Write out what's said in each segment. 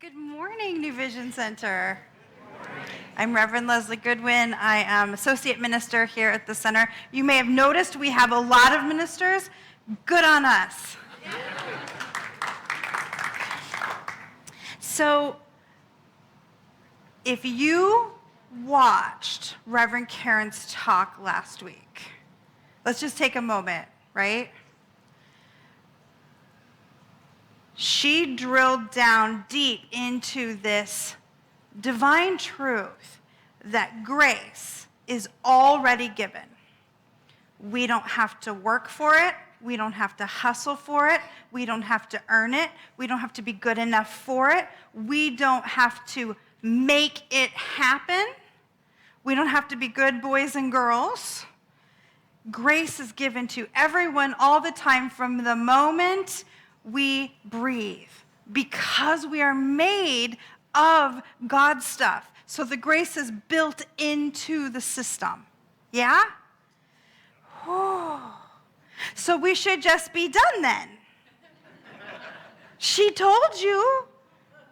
Good morning, New Vision Center. I'm Reverend Leslie Goodwin. I am Associate Minister here at the Center. You may have noticed we have a lot of ministers. Good on us. So, if you watched Reverend Karin's talk last week, let's just take a moment, right? She drilled down deep into this divine truth that grace is already given. We don't have to work for it. We don't have to hustle for it. We don't have to earn it. We don't have to be good enough for it. We don't have to make it happen. We don't have to be good boys and girls. Grace is given to everyone all the time from the moment we breathe, because we are made of God's stuff. So the grace is built into the system. Yeah? Oh. So we should just be done then. She told you.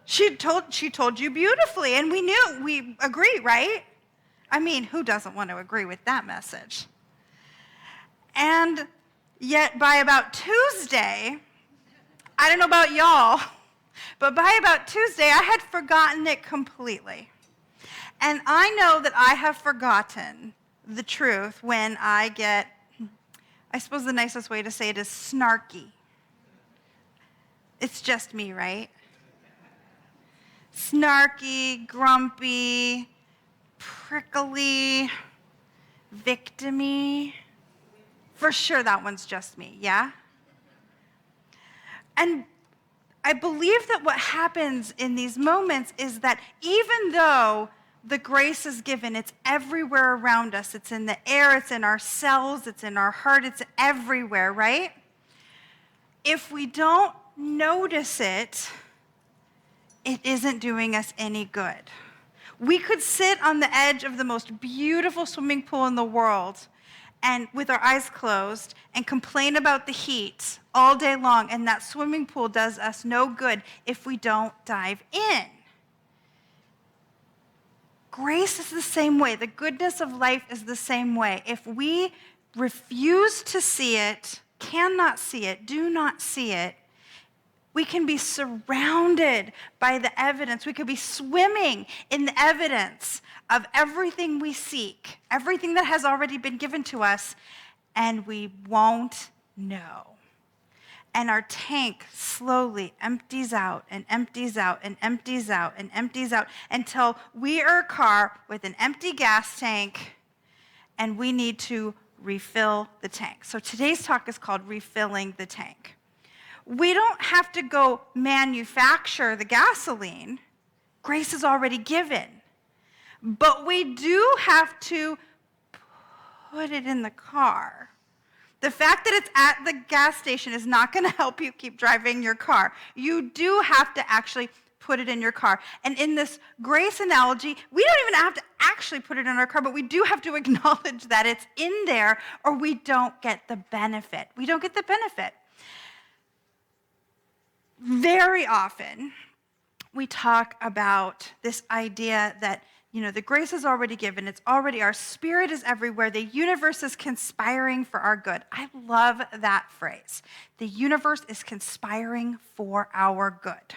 She told you beautifully, and we agree, right? I mean, who doesn't want to agree with that message? And yet by about Tuesday, I don't know about y'all, but by about Tuesday, I had forgotten it completely. And I know that I have forgotten the truth when I get, I suppose the nicest way to say it is snarky. It's just me, right? Snarky, grumpy, prickly, victim-y. For sure that one's just me, yeah? And I believe that what happens in these moments is that even though the grace is given, it's everywhere around us. It's in the air, it's in our cells, it's in our heart, it's everywhere, right? If we don't notice it, it isn't doing us any good. We could sit on the edge of the most beautiful swimming pool in the world and with our eyes closed and complain about the heat all day long, and that swimming pool does us no good if we don't dive in. Grace is the same way. The goodness of life is the same way. If we refuse to see it, cannot see it, do not see it, we can be surrounded by the evidence. We could be swimming in the evidence of everything we seek, everything that has already been given to us, and we won't know. And our tank slowly empties out and empties out and empties out and empties out until we are a car with an empty gas tank and we need to refill the tank. So today's talk is called Refilling the Tank. We don't have to go manufacture the gasoline. Grace is already given. But we do have to put it in the car. The fact that it's at the gas station is not going to help you keep driving your car. You do have to actually put it in your car. And in this grace analogy, we don't even have to actually put it in our car, but we do have to acknowledge that it's in there or we don't get the benefit. We don't get the benefit. Very often, we talk about this idea that, the grace is already given. It's already, our spirit is everywhere. The universe is conspiring for our good. I love that phrase. The universe is conspiring for our good.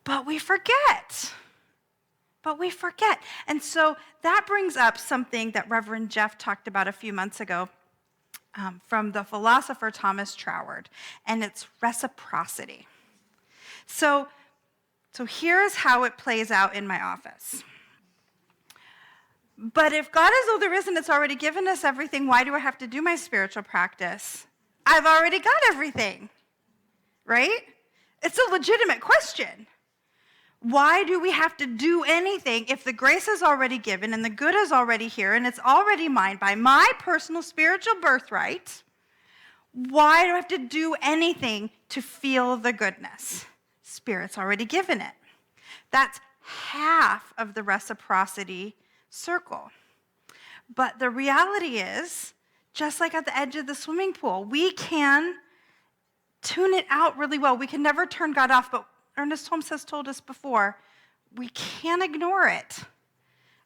But we forget. And so that brings up something that Reverend Jeff talked about a few months ago. From the philosopher Thomas Troward, and it's reciprocity. So here's how it plays out in my office. But if God is all there is and it's already given us everything, why do I have to do my spiritual practice? I've already got everything, right? It's a legitimate question. Why do we have to do anything if the grace is already given and the good is already here and it's already mine by my personal spiritual birthright? Why do I have to do anything to feel the goodness? Spirit's already given it. That's half of the reciprocity circle. But the reality is, just like at the edge of the swimming pool, we can tune it out really well. We can never turn God off, but Ernest Holmes has told us before, we can't ignore it.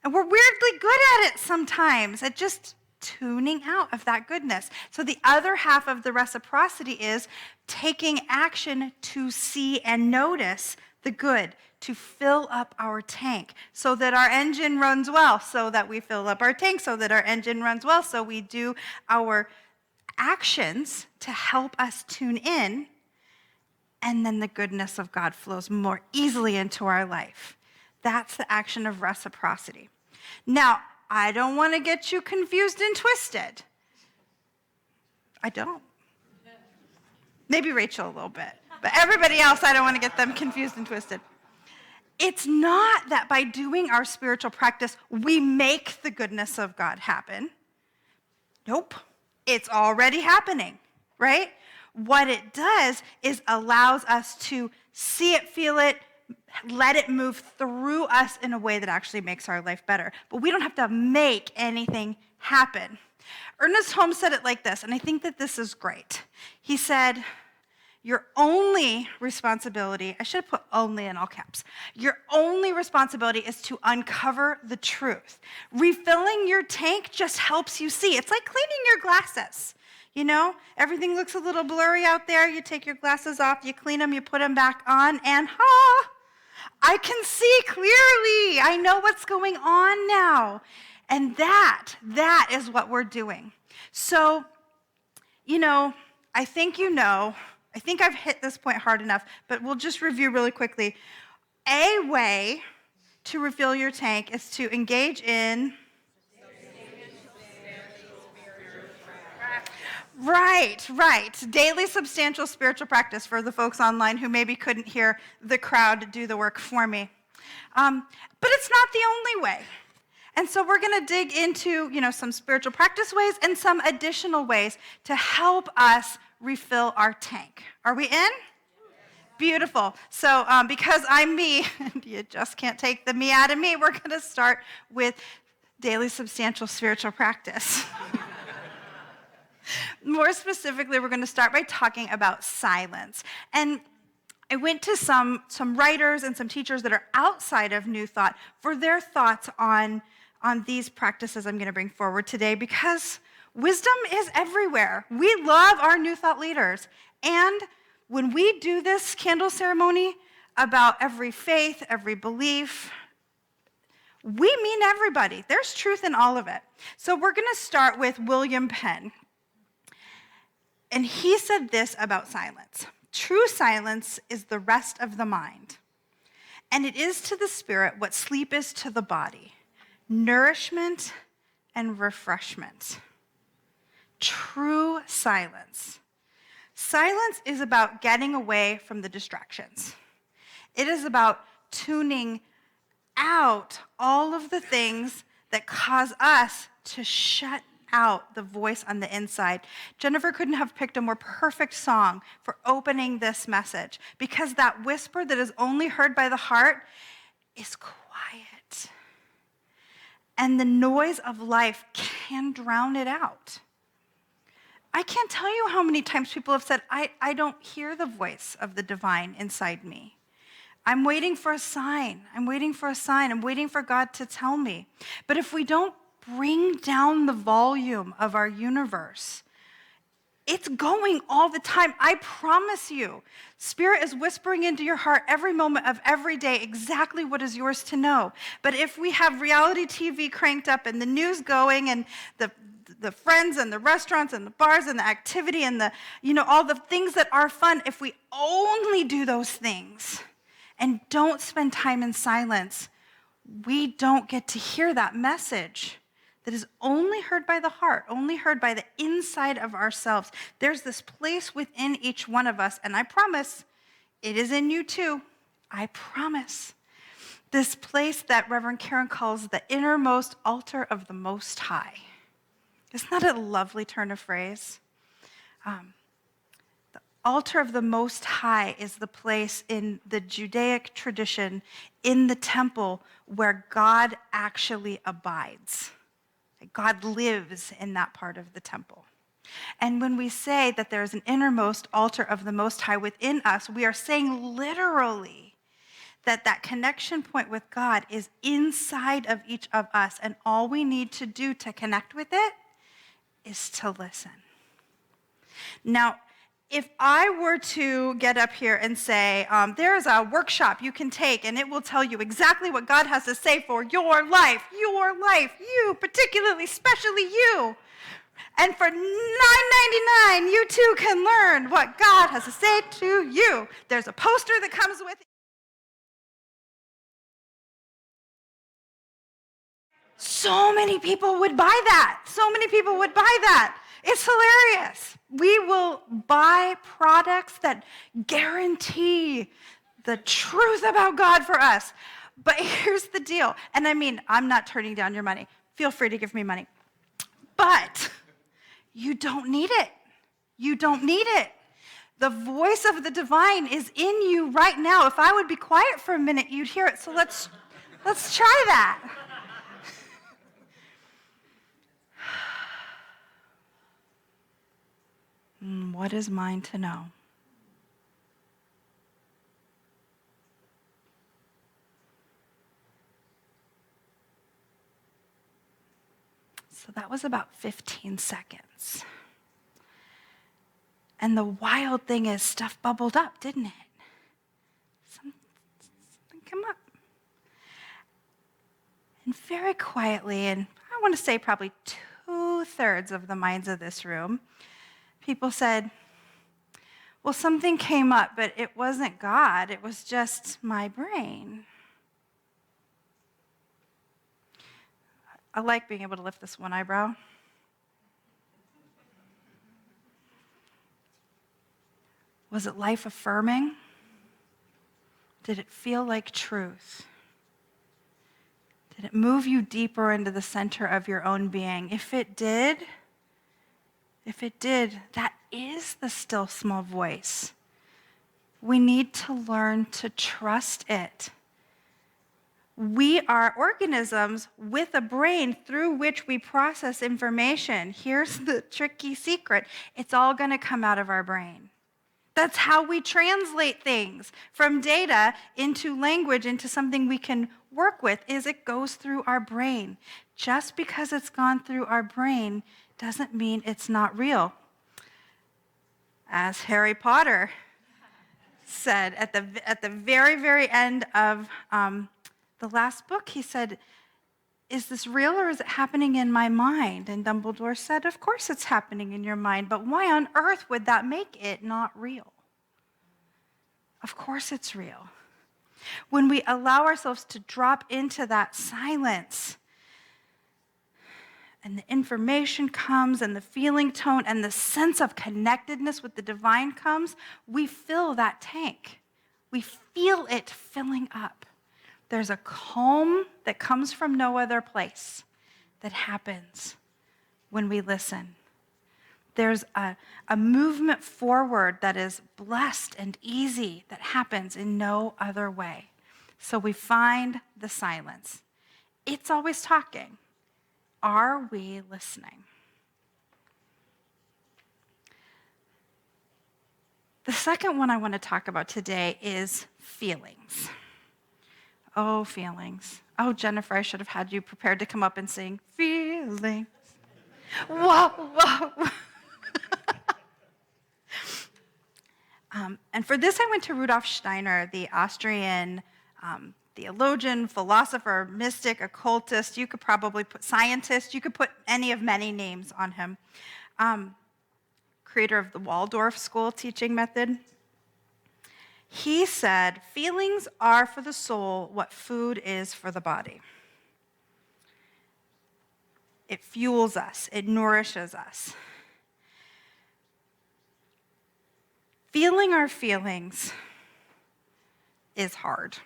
And we're weirdly good at it sometimes, at just tuning out of that goodness. So the other half of the reciprocity is taking action to see and notice the good, to fill up our tank so that our engine runs well, so that we fill up our tank, so that our engine runs well, so we do our actions to help us tune in, and then the goodness of God flows more easily into our life. That's the action of reciprocity. Now, I don't want to get you confused and twisted. I don't. Maybe Rachel a little bit. But everybody else, I don't want to get them confused and twisted. It's not that by doing our spiritual practice, we make the goodness of God happen. Nope. It's already happening, right? What it does is allows us to see it, feel it, let it move through us in a way that actually makes our life better. But we don't have to make anything happen. Ernest Holmes said it like this, and I think that this is great. He said, your only responsibility, I should have put only in all caps, your only responsibility is to uncover the truth. Refilling your tank just helps you see. It's like cleaning your glasses. You know, everything looks a little blurry out there. You take your glasses off, you clean them, you put them back on, and I can see clearly. I know what's going on now. And that is what we're doing. So, I think I think I've hit this point hard enough, but we'll just review really quickly. A way to refill your tank is to engage in Right. Daily substantial spiritual practice for the folks online who maybe couldn't hear the crowd do the work for me. But it's not the only way. And so we're going to dig into, some spiritual practice ways and some additional ways to help us refill our tank. Are we in? Beautiful. So because I'm me, and you just can't take the me out of me, we're going to start with daily substantial spiritual practice. More specifically, we're going to start by talking about silence. And I went to some writers and some teachers that are outside of New Thought for their thoughts on these practices I'm going to bring forward today, because wisdom is everywhere. We love our New Thought leaders. And when we do this candle ceremony about every faith, every belief, we mean everybody. There's truth in all of it. So we're going to start with William Penn. And he said this about silence. True silence is the rest of the mind, and it is to the spirit what sleep is to the body, nourishment and refreshment. True silence. Silence is about getting away from the distractions. It is about tuning out all of the things that cause us to shut out the voice on the inside. Jennifer couldn't have picked a more perfect song for opening this message, because that whisper that is only heard by the heart is quiet. And the noise of life can drown it out. I can't tell you how many times people have said, I don't hear the voice of the divine inside me. I'm waiting for a sign. I'm waiting for a sign. I'm waiting for God to tell me. But if we don't bring down the volume of our universe, it's going all the time. I promise you, Spirit is whispering into your heart every moment of every day exactly what is yours to know. But if we have reality TV cranked up and the news going and the friends and the restaurants and the bars and the activity and the, all the things that are fun, if we only do those things and don't spend time in silence, we don't get to hear that message that is only heard by the heart, only heard by the inside of ourselves. There's this place within each one of us, and I promise it is in you too. I promise. This place that Reverend Karin calls the innermost altar of the Most High. Isn't that a lovely turn of phrase? The altar of the Most High is the place in the Judaic tradition, in the temple, where God actually abides. God lives in that part of the temple. And when we say that there is an innermost altar of the Most High within us, we are saying literally that that connection point with God is inside of each of us, and all we need to do to connect with it is to listen. Now, if I were to get up here and say, there's a workshop you can take, and it will tell you exactly what God has to say for your life, you, particularly, especially you. And for $9.99, you too can learn what God has to say to you. There's a poster that comes with it. So many people would buy that. It's hilarious. We will buy products that guarantee the truth about God for us. But here's the deal. And I mean, I'm not turning down your money. Feel free to give me money. But you don't need it. The voice of the divine is in you right now. If I would be quiet for a minute, you'd hear it. So let's try that. What is mine to know? So that was about 15 seconds. And the wild thing is, stuff bubbled up, didn't it? Something came up. And very quietly, and I want to say probably 2/3 of the minds of this room, people said, well, something came up, but it wasn't God. It was just my brain. I like being able to lift this one eyebrow. Was it life affirming? Did it feel like truth? Did it move you deeper into the center of your own being? If it did, that is the still small voice. We need to learn to trust it. We are organisms with a brain through which we process information. Here's the tricky secret. It's all going to come out of our brain. That's how we translate things from data into language, into something we can work with, is it goes through our brain. Just because it's gone through our brain doesn't mean it's not real. As Harry Potter said at the very, very end of the last book, he said, is this real or is it happening in my mind? And Dumbledore said, of course it's happening in your mind, but why on earth would that make it not real? Of course it's real. When we allow ourselves to drop into that silence, and the information comes, and the feeling tone, and the sense of connectedness with the divine comes, we fill that tank. We feel it filling up. There's a calm that comes from no other place that happens when we listen. There's a movement forward that is blessed and easy that happens in no other way. So we find the silence. It's always talking. Are we listening? The second one I want to talk about today is feelings. Oh, feelings. Oh, Jennifer, I should have had you prepared to come up and sing feelings. Whoa, whoa. And for this, I went to Rudolf Steiner, the Austrian theologian, philosopher, mystic, occultist. You could probably put scientist. You could put any of many names on him. Creator of the Waldorf school teaching method. He said, feelings are for the soul what food is for the body. It fuels us. It nourishes us. Feeling our feelings is hard,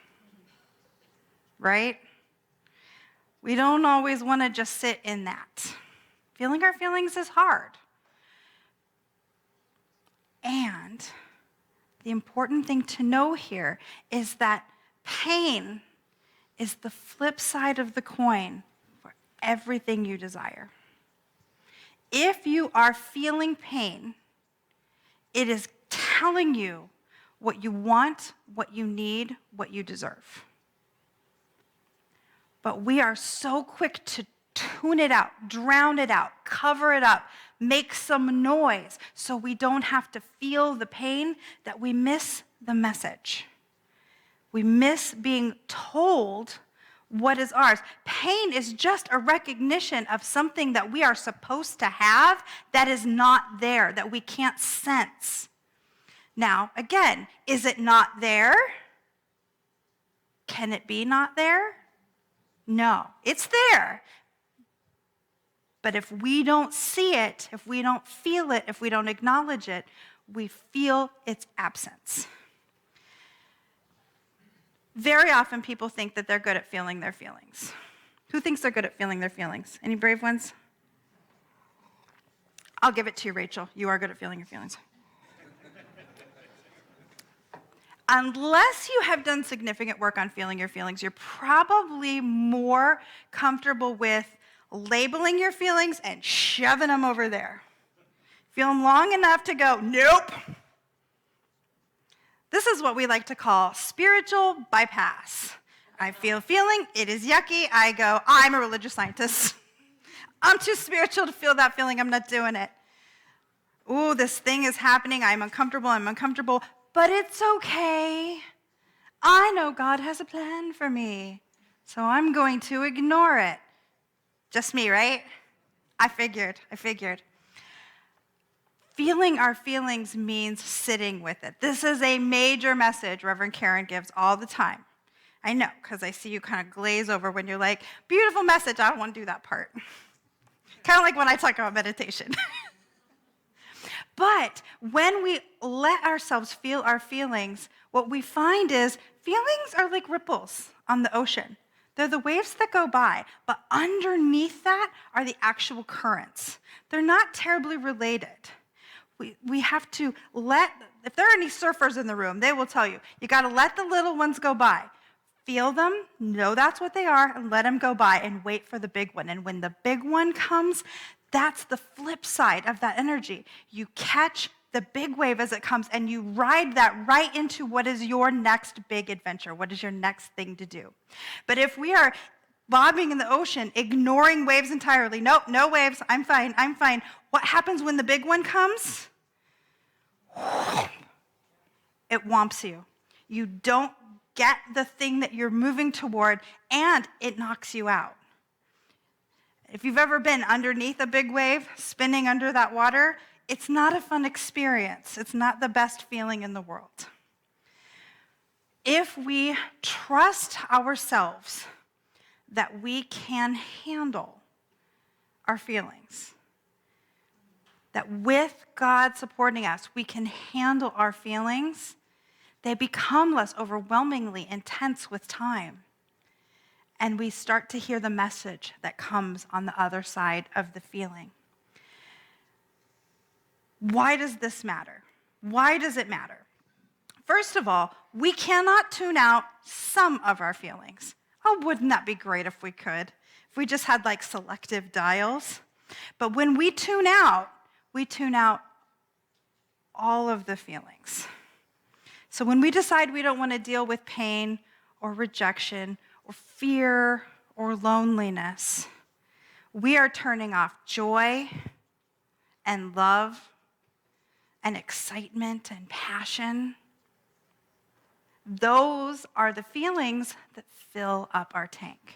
right? We don't always want to just sit in that. Feeling our feelings is hard. And the important thing to know here is that pain is the flip side of the coin for everything you desire. If you are feeling pain, it is telling you what you want, what you need, what you deserve. But we are so quick to tune it out, drown it out, cover it up, make some noise so we don't have to feel the pain, that we miss the message. We miss being told what is ours. Pain is just a recognition of something that we are supposed to have that is not there, that we can't sense. Now, again, is it not there? Can it be not there? No, it's there. But if we don't see it, if we don't feel it, if we don't acknowledge it, we feel its absence. Very often people think that they're good at feeling their feelings. Who thinks they're good at feeling their feelings? Any brave ones? I'll give it to you, Rachel. You are good at feeling your feelings. Unless you have done significant work on feeling your feelings, you're probably more comfortable with labeling your feelings and shoving them over there. Feel them long enough to go, nope. This is what we like to call spiritual bypass. I feel feeling, it is yucky. I go, I'm a religious scientist. I'm too spiritual to feel that feeling. I'm not doing it. Ooh, this thing is happening. I'm uncomfortable. But it's okay. I know God has a plan for me, so I'm going to ignore it. Just me, right? I figured. Feeling our feelings means sitting with it. This is a major message Reverend Karin gives all the time. I know, because I see you kind of glaze over when you're like, beautiful message, I don't want to do that part. Kind of like when I talk about meditation. But when we let ourselves feel our feelings, what we find is feelings are like ripples on the ocean. They're the waves that go by, but underneath that are the actual currents. They're not terribly related. We have to if there are any surfers in the room, they will tell you, you got to let the little ones go by. Feel them, know that's what they are, and let them go by and wait for the big one. And when the big one comes, that's the flip side of that energy. You catch the big wave as it comes, and you ride that right into what is your next big adventure, what is your next thing to do. But if we are bobbing in the ocean, ignoring waves entirely, nope, no waves, I'm fine. What happens when the big one comes? It whomps you. You don't get the thing that you're moving toward, and it knocks you out. If you've ever been underneath a big wave, spinning under that water, it's not a fun experience. It's not the best feeling in the world. If we trust ourselves that we can handle our feelings, that with God supporting us, we can handle our feelings, they become less overwhelmingly intense with time. And we start to hear the message that comes on the other side of the feeling. Why does this matter? Why does it matter? First of all, we cannot tune out some of our feelings. Oh, wouldn't that be great if we could? If we just had like selective dials. But when we tune out all of the feelings. So when we decide we don't want to deal with pain or rejection or fear or loneliness, we are turning off joy and love and excitement and passion. Those are the feelings that fill up our tank.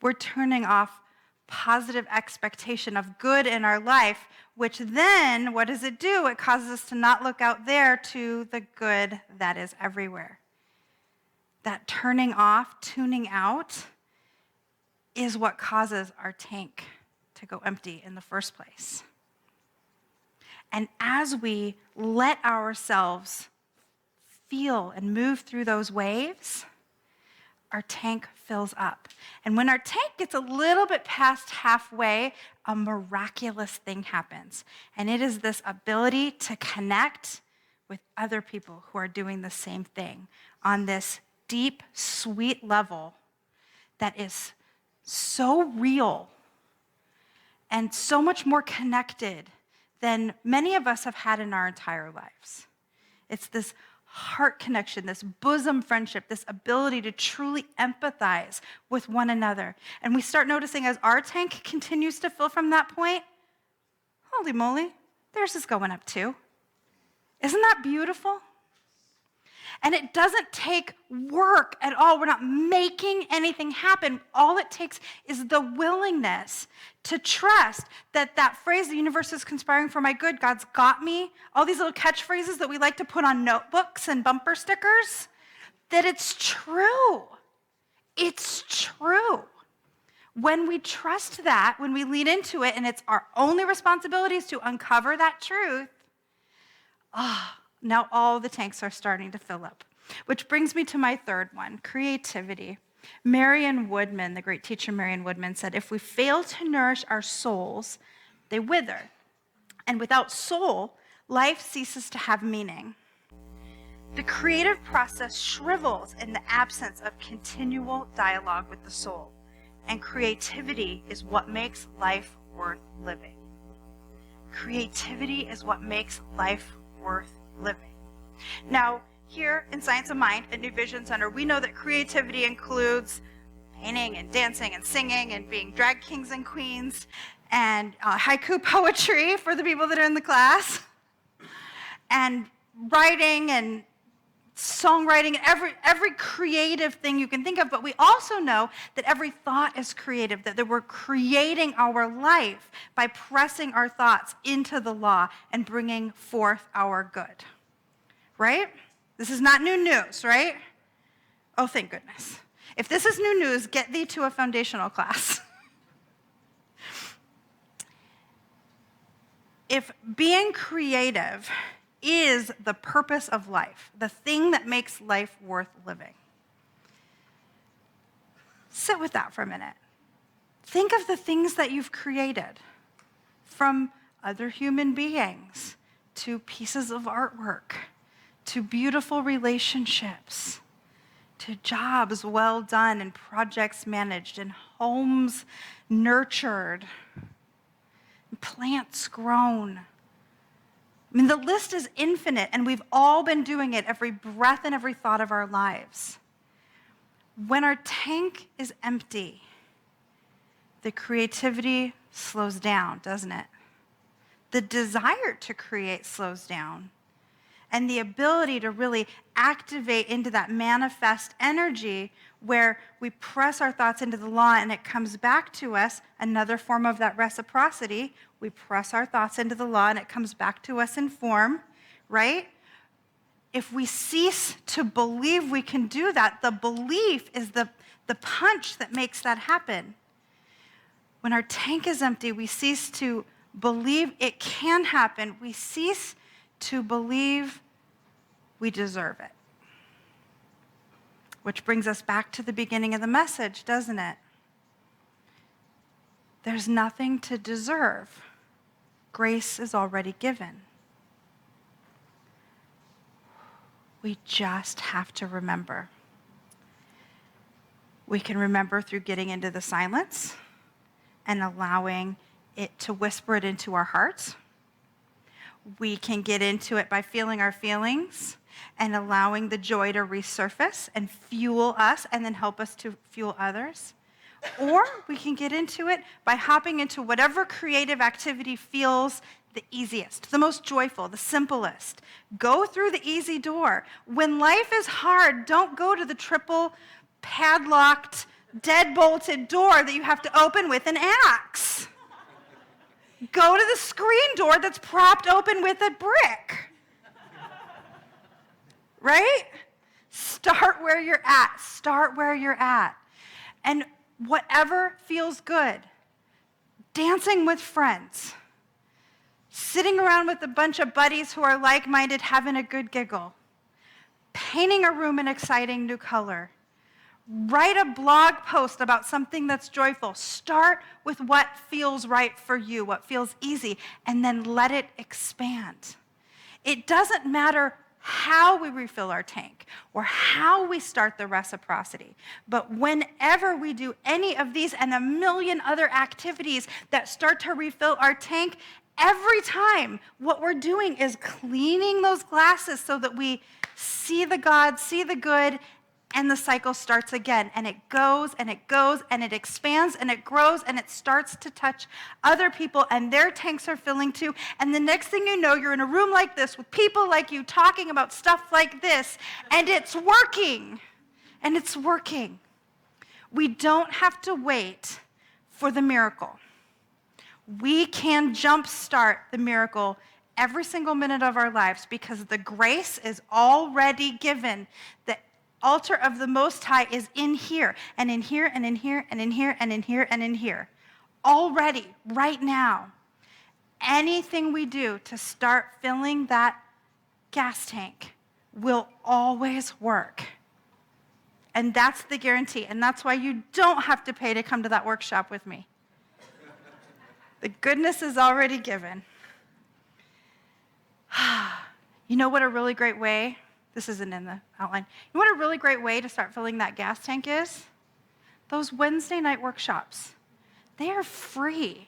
We're turning off positive expectation of good in our life, which then, what does it do? It causes us to not look out there to the good that is everywhere. That turning off, tuning out, is what causes our tank to go empty in the first place. And as we let ourselves feel and move through those waves, our tank fills up. And when our tank gets a little bit past halfway, a miraculous thing happens. And it is this ability to connect with other people who are doing the same thing on this deep, sweet level that is so real and so much more connected than many of us have had in our entire lives. It's this heart connection, this bosom friendship, this ability to truly empathize with one another. And we start noticing as our tank continues to fill from that point, holy moly, theirs is going up too. Isn't that beautiful? And it doesn't take work at all. We're not making anything happen. All it takes is the willingness to trust that that phrase, the universe is conspiring for my good, God's got me, all these little catchphrases that we like to put on notebooks and bumper stickers, that it's true. It's true. When we trust that, when we lean into it, and it's our only responsibility is to uncover that truth, now all the tanks are starting to fill up. Which brings me to my third one, creativity. Marion Woodman, the great teacher Marion Woodman, said, if we fail to nourish our souls, they wither. And without soul, life ceases to have meaning. The creative process shrivels in the absence of continual dialogue with the soul. And creativity is what makes life worth living. Creativity is what makes life worth living. Now, here in Science of Mind at New Vision Center, we know that creativity includes painting and dancing and singing and being drag kings and queens and haiku poetry for the people that are in the class and writing and songwriting, every creative thing you can think of. But we also know that every thought is creative, that we're creating our life by pressing our thoughts into the law and bringing forth our good. Right? This is not new news, right? Oh, thank goodness. If this is new news, get thee to a foundational class. If being creative is the purpose of life, the thing that makes life worth living, sit with that for a minute. Think of the things that you've created, from other human beings to pieces of artwork, to beautiful relationships, to jobs well done and projects managed and homes nurtured, and plants grown. I mean, the list is infinite, and we've all been doing it every breath and every thought of our lives. When our tank is empty, the creativity slows down, doesn't it? The desire to create slows down. And the ability to really activate into that manifest energy where we press our thoughts into the law and it comes back to us, another form of that reciprocity. We press our thoughts into the law and it comes back to us in form, right? If we cease to believe we can do that, the belief is the punch that makes that happen. When our tank is empty, we cease to believe it can happen. We cease to believe we deserve it. Which brings us back to the beginning of the message, doesn't it? There's nothing to deserve. Grace is already given. We just have to remember. We can remember through getting into the silence and allowing it to whisper it into our hearts. We can get into it by feeling our feelings and allowing the joy to resurface and fuel us and then help us to fuel others. Or we can get into it by hopping into whatever creative activity feels the easiest, the most joyful, the simplest. Go through the easy door. When life is hard, don't go to the triple padlocked, dead-bolted door that you have to open with an axe. Go to the screen door that's propped open with a brick. Right? Start where you're at. Start where you're at. And whatever feels good. Dancing with friends. Sitting around with a bunch of buddies who are like-minded, having a good giggle. Painting a room an exciting new color. Write a blog post about something that's joyful. Start with what feels right for you, what feels easy, and then let it expand. It doesn't matter how we refill our tank or how we start the reciprocity. But whenever we do any of these and a million other activities that start to refill our tank, every time what we're doing is cleaning those glasses so that we see the God, see the good, and the cycle starts again. And it goes and it goes and it expands and it grows and it starts to touch other people and their tanks are filling too. And the next thing you know, you're in a room like this with people like you talking about stuff like this, and it's working. And it's working. We don't have to wait for the miracle. We can jumpstart the miracle every single minute of our lives because the grace is already given. The altar of the Most High is in here, and in here, and in here, and in here, and in here, and in here. Already, right now. Anything we do to start filling that gas tank will always work. And that's the guarantee. And that's why you don't have to pay to come to that workshop with me. The goodness is already given. You know what a really great way, this isn't in the outline, you know what a really great way to start filling that gas tank is? Those Wednesday night workshops. They are free,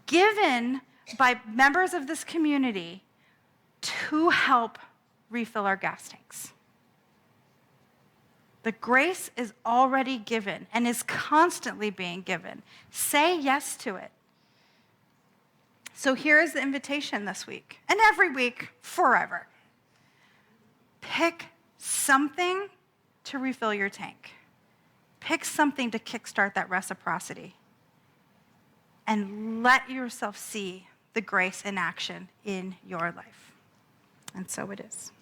given by members of this community to help refill our gas tanks. The grace is already given and is constantly being given. Say yes to it. So here is the invitation this week, and every week, forever. Pick something to refill your tank. Pick something to kickstart that reciprocity. And let yourself see the grace in action in your life. And so it is.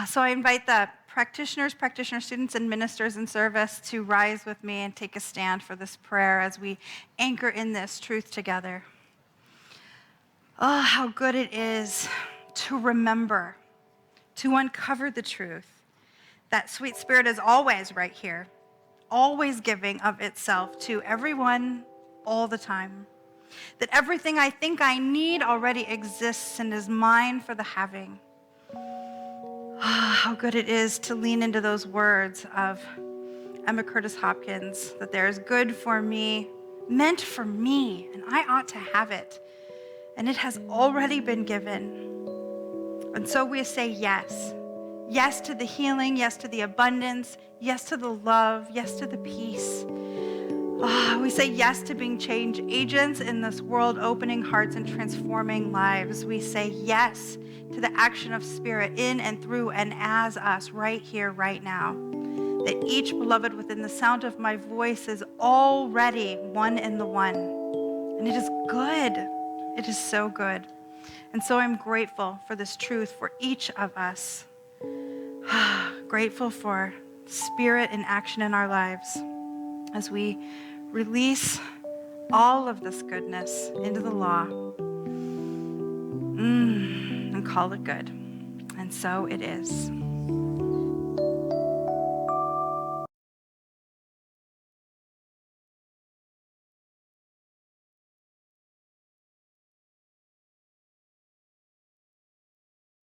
So I invite the practitioner students, and ministers in service to rise with me and take a stand for this prayer as we anchor in this truth together. Oh, how good it is to remember, to uncover the truth. That sweet spirit is always right here, always giving of itself to everyone all the time. That everything I think I need already exists and is mine for the having. How good it is to lean into those words of Emma Curtis Hopkins, that there is good for me, meant for me, and I ought to have it. And it has already been given. And so we say yes. Yes to the healing, yes to the abundance, yes to the love, yes to the peace. We say yes to being change agents in this world, opening hearts and transforming lives. We say yes to the action of Spirit in and through and as us right here, right now. That each beloved within the sound of my voice is already one in the one. And it is good. It is so good. And so I'm grateful for this truth for each of us. Grateful for Spirit in action in our lives as we release all of this goodness into the law. And call it good. And so it is.